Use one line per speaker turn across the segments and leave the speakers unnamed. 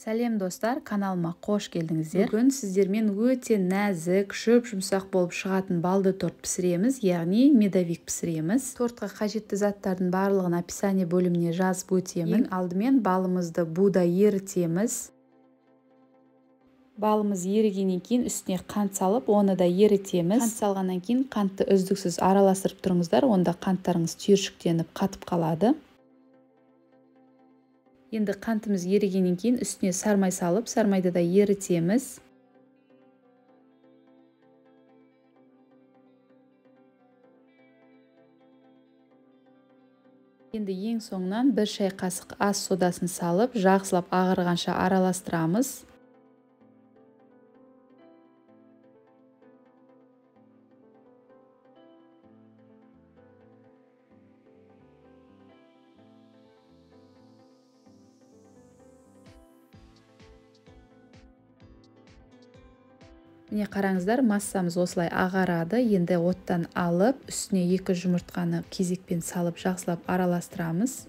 Сәлем достар, каналыма қош келдіңіздер. Бүгін сіздермен өте нәзік, жұмсақ болып шығатын балды торт пісіреміз, яғни медовик пісіреміз. Тортқа қажетті заттардың барлығын описание бөліміне жазып өтемін. Ең алдымен балымызды буда ерітеміз. Балымыз ерігеннен кейін үстіне қант салып, оны да ерітеміз. Қант салғаннан кейін қантты үздіксіз араластырып тұрыңыздар, онда қанттарыңыз түйіршіктеніп қатып қалады. Енді қантымыз ерігеннен кейін үстіне сармай салып, сармайды да ерітеміз. Енді ең соңынан 1 шай қасық ас содасын салып, жақсылап ағарғанша араластырамыз. Міне қараңыздар, массамыз осылай ағарады. Енді оттан алып, үстіне 2 жұмыртқаны кезекпен салып, жақсылап араластырамыз.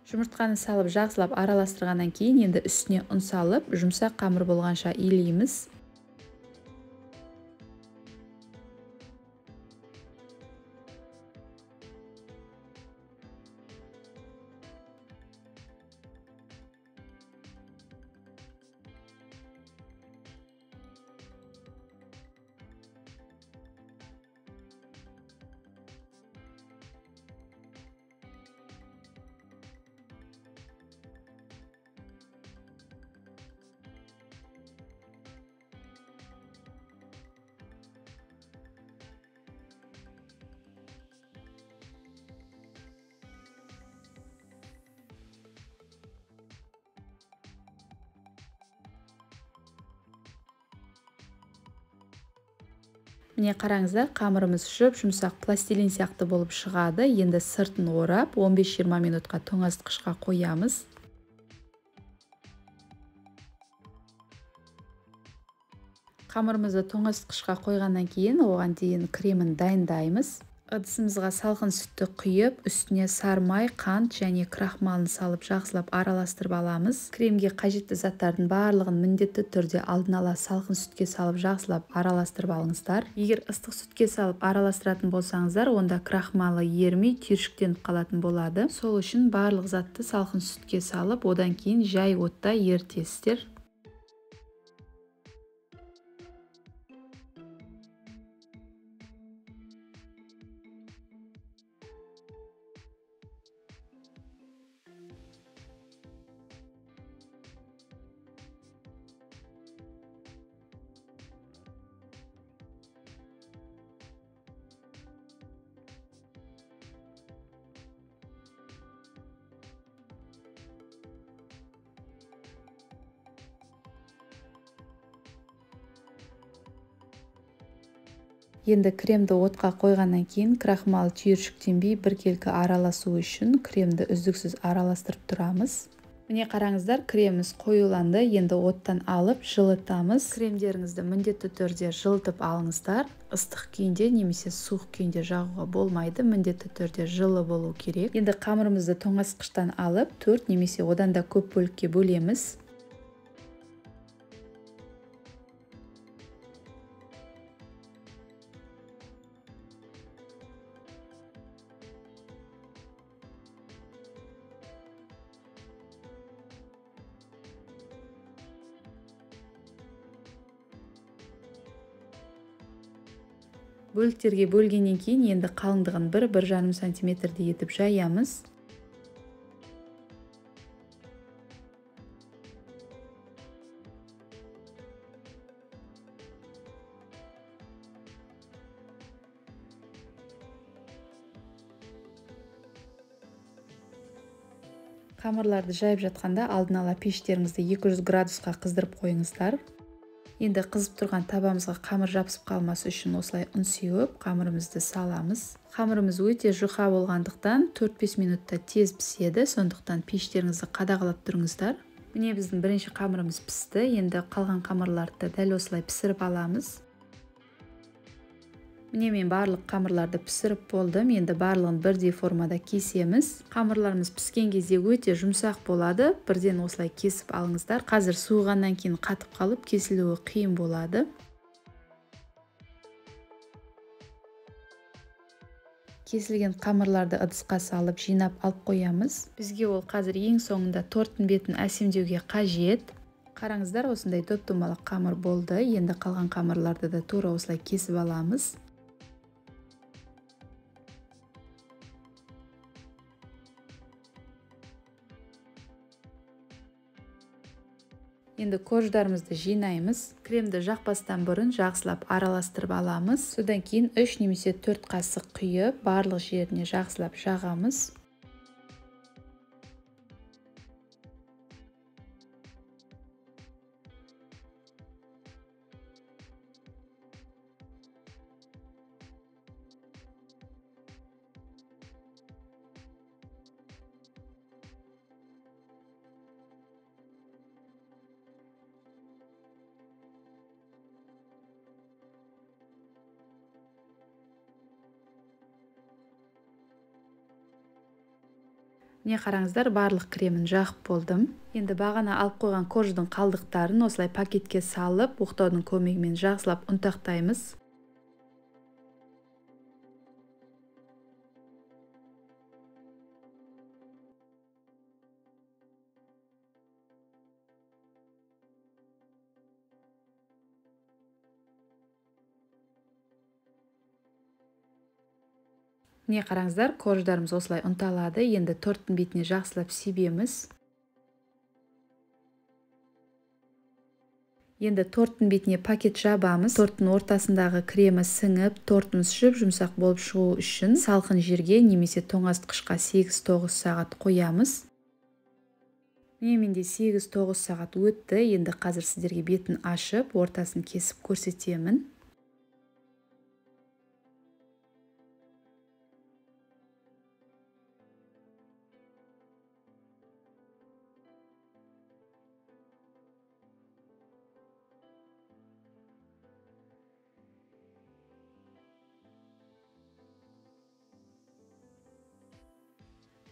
Жұмыртқаны салып жақсылап араластырғаннан кейін енді үстіне ұн салып, жұмсақ қамыр болғанша илейміз. Міне қараңыздар, қамырымыз жұмсақ пластилин сияқты болып шығады. Енді сыртын орап 15-20 минутқа тоңазытқышқа қоямыз. Қамырымызды тоңазытқышқа қойғаннан кейін оған дейін кремін дайындаймыз. Ыдысымызға салқын сүтті құйып, үстіне сармай, қант және крахмалын салып жақсылап араластырып аламыз. Кремге қажетті заттардың барлығын міндетті түрде алдын ала салқын сүтке салып жақсылап араластырып алыңыздар. Егер ыстық сүтке салып араластыратын болсаңыздар, онда крахмалы ермей түйіршіктеніп қалатын болады. Сол үшін барлық затты салқын сүтке салып, одан кейін жай отта ерітесіздер. Енді кремді отқа қойғаннан кейін крахмал түйіршіктенбей біркелкі араласу үшін кремді үздіксіз араластырып тұрамыз. Міне қараңыздар, креміміз қоюланды. Енді оттан алып жылытамыз. Кремдеріңізді міндетті түрде жылытып алыңыздар. Ыстық күйінде немесе суық күйінде жағуға болмайды. Міндетті түрде жылы болу керек. Енді қамырымызды тоңазытқыштан алып 4 немесе одан да көп бөлікке бөлеміз. Бөліктерге бөлгеннен кейін енді қалыңдығын 1-1,5 сантиметрдей етіп жаямыз. Қамырларды жайып жатқанда алдын ала пештеріңізді 200 градусқа қыздырып қойыңыздар. Енді қызып тұрған табамызға қамыр жабысып қалмасы үшін осылай ұн сеуіп, қамырымызды саламыз. Қамырымыз өте жұқа болғандықтан 4-5 минутта тез піседі, сондықтан пештеріңізді қадағалап тұрыңыздар. Міне біздің бірінші қамырымыз пісті. Енді қалған қамырларды дәл осылай пісіріп аламыз. Міне мен барлық қамырларды пісіріп болдым. Енді барлығын бірдей формада кесеміз. Қамырларымыз піскен кезде өте жұмсақ болады. Бірден осылай кесіп алыңыздар. Қазір суығаннан кейін қатып қалып, кесілуі қиын болады. Кесілген қамырларды ыдысқа салып, жинап алып қоямыз. Бізге ол қазір ең соңында торттың бетін әсемдеуге қажет. Қараңыздар, осындай доп-домалақ қамыр болды. Енді қалған қамырларды да тура осылай кесіп аламыз. Енді корждарымызды жинаймыз. Кремді жақпастан бұрын жақсылап араластырып аламыз. Содан кейін 3 немесе 4 қасық құйып, барлық жеріне жақсылап жағамыз. Міне қараңыздар, барлық кремін жағып болдым. Енді бағана алып қойған корждың қалдықтарын осылай пакетке салып, оқтаудың көмегімен жақсылап ұнтақтаймыз. Міне қараңыздар, корждарымыз осылай ұнталады. Енді торттың бетіне жақсылап себеміз. Енді торттың бетіне пакет жабамыз. Торттың ортасындағы кремі сіңіп, тортымыз жұмсақ болып шығу үшін салқын жерге немесе тоңазытқышқа 8-9 сағат қоямыз. Міне менде 8-9 сағат өтті. Енді қазір сіздерге бетін ашып, ортасын кесіп көрсетемін.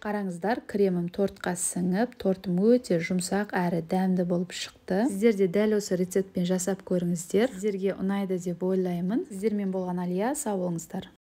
Қараңыздар, кремім тортқа сіңіп, тортым өте жұмсақ әрі дәмді болып шықты. Сіздер де дәл осы рецептпен жасап көріңіздер. Сіздерге ұнайды деп ойлаймын. Сіздермен болған Алия, сау болыңыздар.